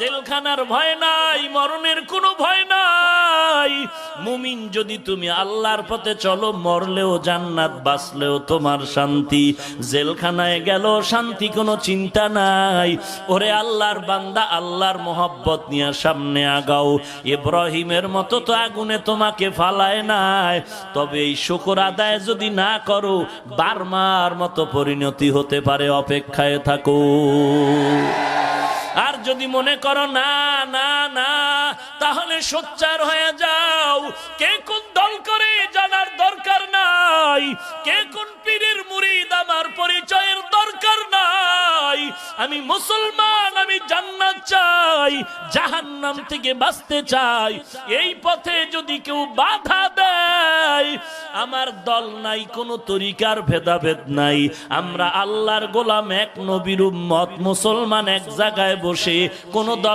জেলখানার ভয় নাই, মরণের কোনো ভয় নাই। মুমিন যদি তুমি আল্লাহর পথে চলো, মরলেও জান্নাত, বাঁচলেও তোমার শান্তি। জেলখানায় গেল শান্তি, কোনো চিন্তা নাই। ওরে আল্লাহর বান্দা, আল্লাহর মোহব্বত নিয়ে সামনে আগাও। ইব্রাহিমের মতো তো আগুনে তোমাকে ফালায় নাই, তবে এই শুকর আদায় যদি না করো, বার্মার মতো পরিণতি হতে পারে, অপেক্ষায় থাকো। আর যদি মনে করো না না না, তাহলে সোচ্চার হয়ে যাও। কে কোন দল করে জানার দরকার নাই, কে কোন পীরের মুরিদ আমার পরিচয়ের দরকার নাই। আমি মুসলমান, আমি জান্নাত চাই, জাহান্নাম থেকে বাঁচতে চাই। এই পথে যদি কেউ বাধা দেয়, আমার দল নাই, কোনো তরিকার ভেদাভেদ নাই। আমরা আল্লাহর গোলাম, এক নবীর উম্মত, মুসলমান, এক জায়গায় বসে কোনো দল